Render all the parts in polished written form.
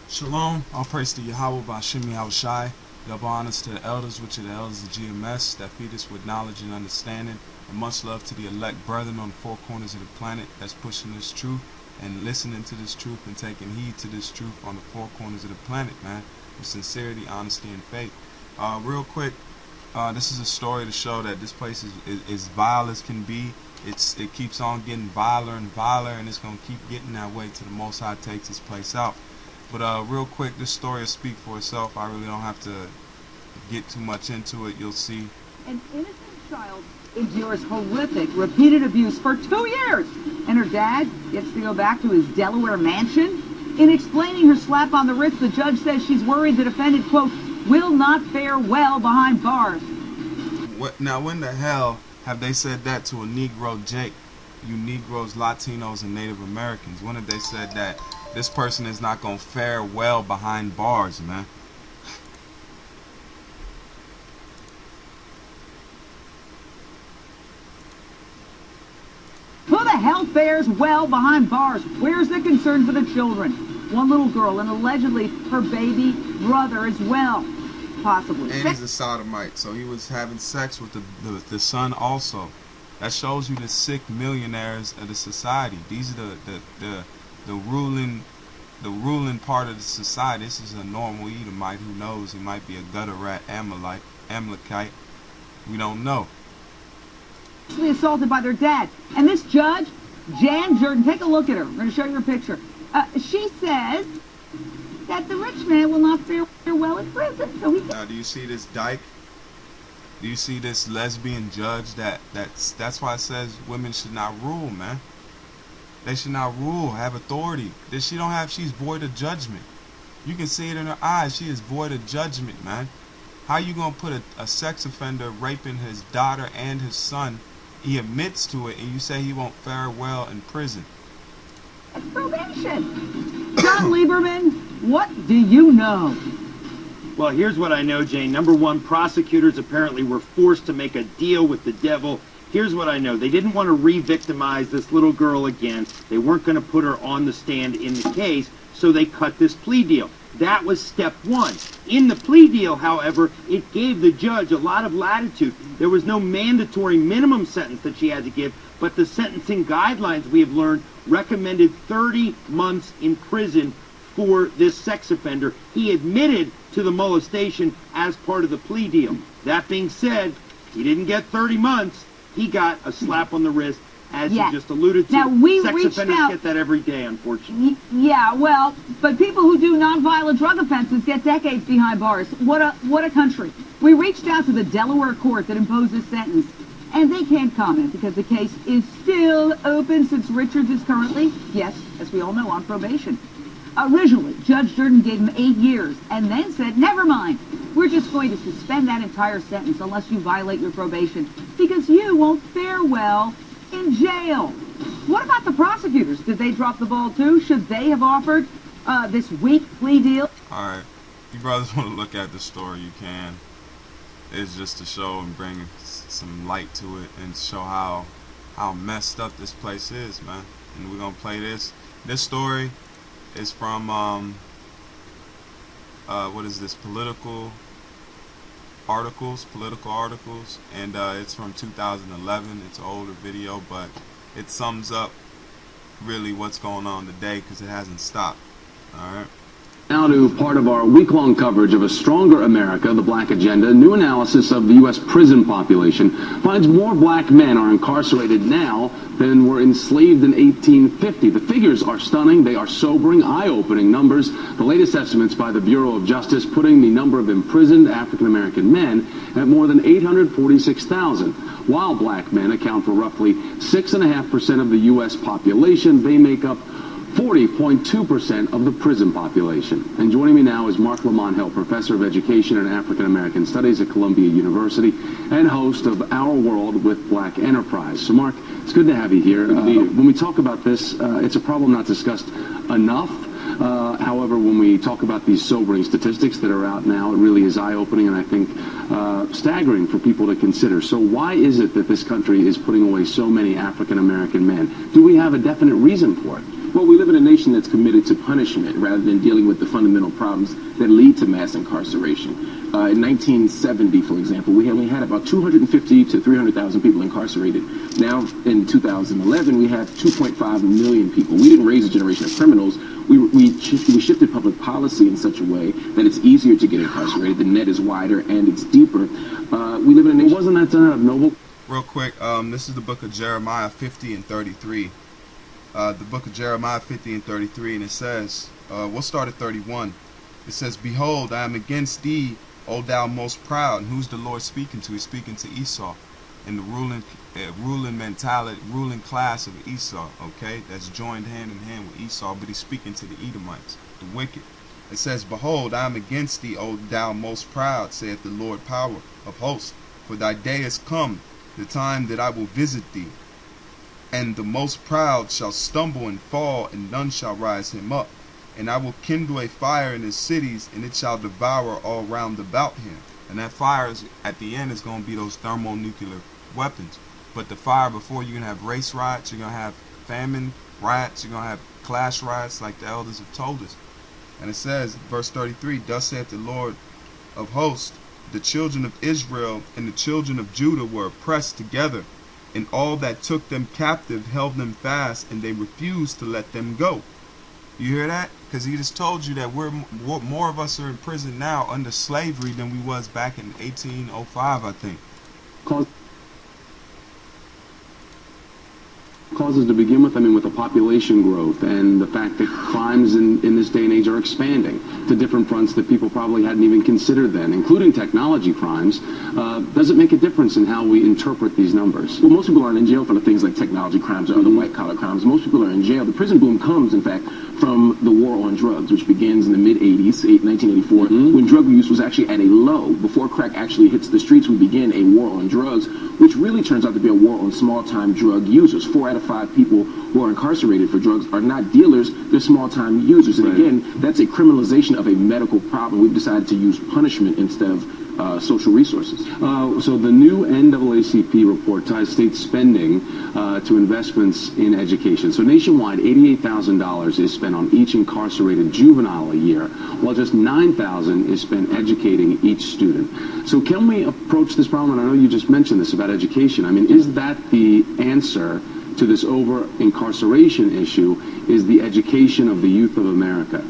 Shalom, all praise to Yahweh Ba'Shem Yahushai. Double honors to the elders, which are the elders of GMS, that feed us with knowledge and understanding. And much love to the elect brethren on the four corners of the planet that's pushing this truth and listening to this truth and taking heed to this truth on the four corners of the planet, man, with sincerity, honesty, and faith. Real quick, this is a story to show that this place is vile as can be. It keeps on getting viler and viler, and it's going to keep getting that way till the Most High takes this place out. But real quick, this story will speak for itself. I really don't have to get too much into it. You'll see. An innocent child endures horrific, repeated abuse for 2 years, and her dad gets to go back to his Delaware mansion. In explaining her slap on the wrist, the judge says she's worried the defendant, quote, will not fare well behind bars. Now, when the hell have they said that to a Negro Jake? You Negroes, Latinos, and Native Americans. When have they said that this person is not going to fare well behind bars, man? Who the hell fares well behind bars? Where's the concern for the children? One little girl and allegedly her baby brother as well, possibly. And he's a sodomite, so he was having sex with the son also. That shows you the sick millionaires of the society. These are the ruling part of the society. This is a normal Edomite. Who knows? He might be a gutter rat Amalekite. We don't know. Assaulted by their dad. And this judge, Jan Jordan, take a look at her. I'm going to show you her picture. She says that the rich man will not fare well in prison. So he now, do you see this dyke? Do you see this lesbian judge? That's why it says women should not rule, man. They should not rule, have authority. She's void of judgment. You can see it in her eyes. She is void of judgment, man. How you gonna put a sex offender raping his daughter and his son? He admits to it, and you say he won't fare well in prison. It's probation. John Lieberman, what do you know? Well, here's what I know, Jane. Number one, prosecutors apparently were forced to make a deal with the devil. Here's what I know. They didn't want to re-victimize this little girl again. They weren't going to put her on the stand in the case, so they cut this plea deal. That was step one. In the plea deal, however, it gave the judge a lot of latitude. There was no mandatory minimum sentence that she had to give, but the sentencing guidelines, we have learned, recommended 30 months in prison for this sex offender. He admitted to the molestation as part of the plea deal. That being said, he didn't get 30 months. He got a slap on the wrist, as you just alluded to. Now, we sex reached offenders out. get that every day, unfortunately. Yeah, well, but people who do nonviolent drug offenses get decades behind bars. What a country. We reached out to the Delaware court that imposed this sentence, and they can't comment because the case is still open since Richards is currently, yes, as we all know, on probation. Originally, Judge Jordan gave him 8 years and then said, never mind, we're just going to suspend that entire sentence unless you violate your probation because you won't fare well in jail. What about the prosecutors? Did they drop the ball too? Should they have offered this weak plea deal? All right, if you brothers want to look at the story, you can. It's just to show and bring some light to it and show how messed up this place is, man. And we're gonna play this. This story is from what is this? Political articles, and it's from 2011. It's an older video, but it sums up really what's going on today because it hasn't stopped. All right. Now to part of our week-long coverage of A Stronger America, the Black Agenda. New analysis of the U.S. prison population finds more black men are incarcerated now than were enslaved in 1850. The figures are stunning. They are sobering, eye-opening numbers. The latest estimates by the Bureau of Justice putting the number of imprisoned African-American men at more than 846,000. While black men account for roughly 6.5% of the U.S. population, they make up 40.2% of the prison population. And joining me now is Mark Lamont Hill, Professor of Education and African American Studies at Columbia University and host of Our World with Black Enterprise. So Mark, it's good to have you here. When we talk about this, it's a problem not discussed enough. However, when we talk about these sobering statistics that are out now, it really is eye-opening and I think staggering for people to consider. So why is it that this country is putting away so many African American men? Do we have a definite reason for it? Well, we live in a nation that's committed to punishment rather than dealing with the fundamental problems that lead to mass incarceration. In 1970, for example, we only had about 250 to 300,000 people incarcerated. Now, in 2011, we have 2.5 million people. We didn't raise a generation of criminals. We shifted public policy in such a way that it's easier to get incarcerated. The net is wider and it's deeper. We live in a nation. Wasn't that noble? Real quick, this is the book of Jeremiah 50 and 33. The book of Jeremiah 50 and 33, and it says, we'll start at 31. It says, "Behold, I am against thee, O thou most proud." And who's the Lord speaking to? He's speaking to Esau and the ruling mentality, ruling class of Esau, okay? That's joined hand in hand with Esau, but he's speaking to the Edomites, the wicked. It says, "Behold, I am against thee, O thou most proud, saith the Lord power of hosts. For thy day is come, the time that I will visit thee. And the most proud shall stumble and fall, and none shall rise him up. And I will kindle a fire in his cities, and it shall devour all round about him." And that fire is, at the end, is going to be those thermonuclear weapons. But the fire before, you're going to have race riots, you're going to have famine riots, you're going to have class riots like the elders have told us. And it says, verse 33, "Thus saith the Lord of hosts, the children of Israel and the children of Judah were oppressed together, and all that took them captive held them fast, and they refused to let them go." You hear that? Because he just told you that more of us are in prison now under slavery than we was back in 1805, I think. Causes to begin with, I mean, with the population growth and the fact that crimes in this day and age are expanding to different fronts that people probably hadn't even considered then, including technology crimes. Does it make a difference in how we interpret these numbers? Well, most people aren't in jail for the things like technology crimes or other white-collar crimes. Most people are in jail. The prison boom comes, in fact, from the war on drugs, which begins in the mid-80s, 1984, when drug use was actually at a low. Before crack actually hits the streets, we begin a war on drugs, which really turns out to be a war on small-time drug users. 4 out of 5 people who are incarcerated for drugs are not dealers, they're small-time users. And again, that's a criminalization of a medical problem. We've decided to use punishment instead of social resources. So the new NAACP report ties state spending to investments in education. So nationwide, $88,000 is spent on each incarcerated juvenile a year, while just $9,000 is spent educating each student. So can we approach this problem? And I know you just mentioned this about education. I mean, is that the answer to this over-incarceration issue, is the education of the youth of America?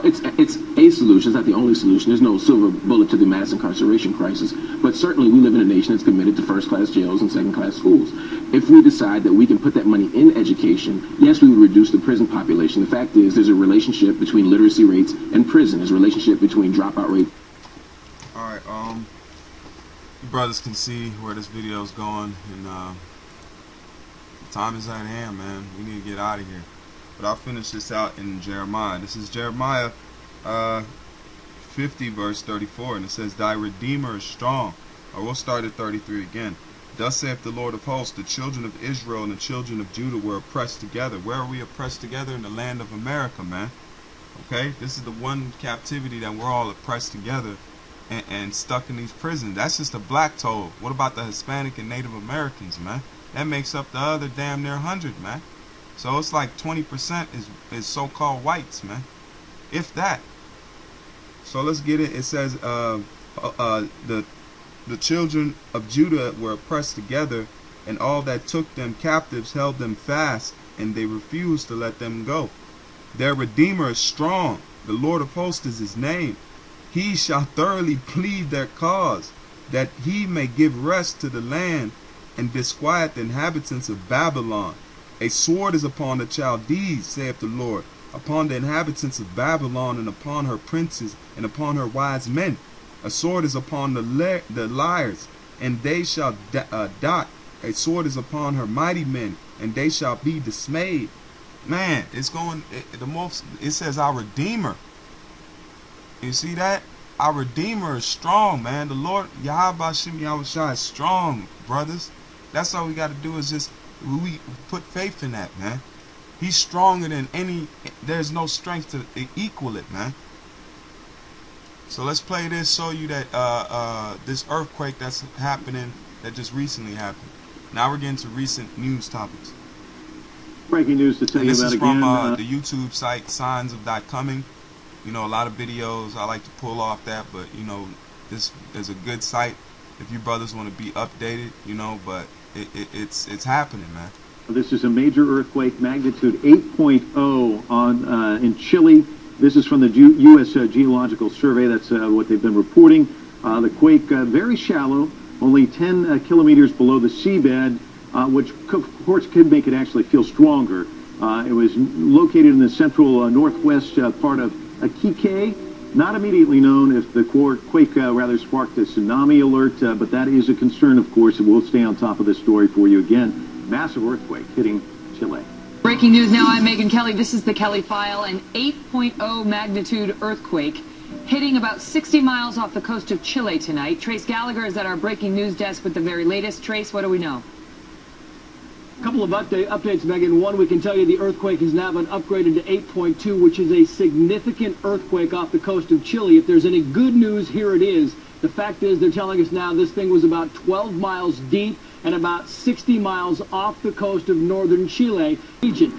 It's a solution. It's not the only solution. There's no silver bullet to the mass incarceration crisis. But certainly we live in a nation that's committed to first-class jails and second-class schools. If we decide that we can put that money in education, yes, we would reduce the prison population. The fact is there's a relationship between literacy rates and prison. There's a relationship between dropout rates. All right, you brothers can see where this video is going, and time is at hand, man. We need to get out of here. But I'll finish this out in Jeremiah. This is Jeremiah 50 verse 34, and it says, "Thy Redeemer is strong." Or we'll start at 33 again. "Thus saith the Lord of hosts, the children of Israel and the children of Judah were oppressed together." Where are we oppressed together? In the land of America, man. Okay? This is the one captivity that we're all oppressed together and stuck in these prisons. That's just the black toll. What about the Hispanic and Native Americans, man? That makes up the other damn near 100, man. So it's like 20% is so-called whites, man. If that. So let's get it. It says the children of Judah were oppressed together, and all that took them captives held them fast, and they refused to let them go. Their Redeemer is strong. The Lord of hosts is his name. He shall thoroughly plead their cause, that he may give rest to the land and disquiet the inhabitants of Babylon. A sword is upon the Chaldees, saith the Lord, upon the inhabitants of Babylon, and upon her princes, and upon her wise men. A sword is upon the liars, and they shall dot. A sword is upon her mighty men, and they shall be dismayed. Man, it's going. It says our Redeemer. You see that? Our Redeemer is strong, man. The Lord Yahweh Shem Yahushua is strong, brothers. That's all we got to do is just we put faith in that, man. He's stronger than any. There's no strength to equal it, man. So let's play this, show you that this earthquake that's happening, that just recently happened. Now we're getting to recent news topics. Breaking news to tell And you this about is from again. the YouTube site Signs of That Coming. You know, a lot of videos I like to pull off that, but you know, this is a good site if you brothers want to be updated. You know, but it's happening, man. This is a major earthquake, magnitude 8.0 on in Chile. This is from the U.S. Geological Survey. That's what they've been reporting. The quake very shallow, only 10 kilometers below the seabed, which of course could make it actually feel stronger. It was located in the central northwest part of Iquique. Not immediately known if the quake rather sparked a tsunami alert, but that is a concern, of course, and we'll stay on top of this story for you again. Massive earthquake hitting Chile. Breaking news now, I'm Megan Kelly. This is the Kelly File. An 8.0 magnitude earthquake hitting about 60 miles off the coast of Chile tonight. Trace Gallagher is at our breaking news desk with the very latest. Trace, what do we know? A couple of updates, Megan. One, we can tell you the earthquake has now been upgraded to 8.2, which is a significant earthquake off the coast of Chile. If there's any good news, here it is. The fact is, they're telling us now this thing was about 12 miles deep and about 60 miles off the coast of northern Chile region.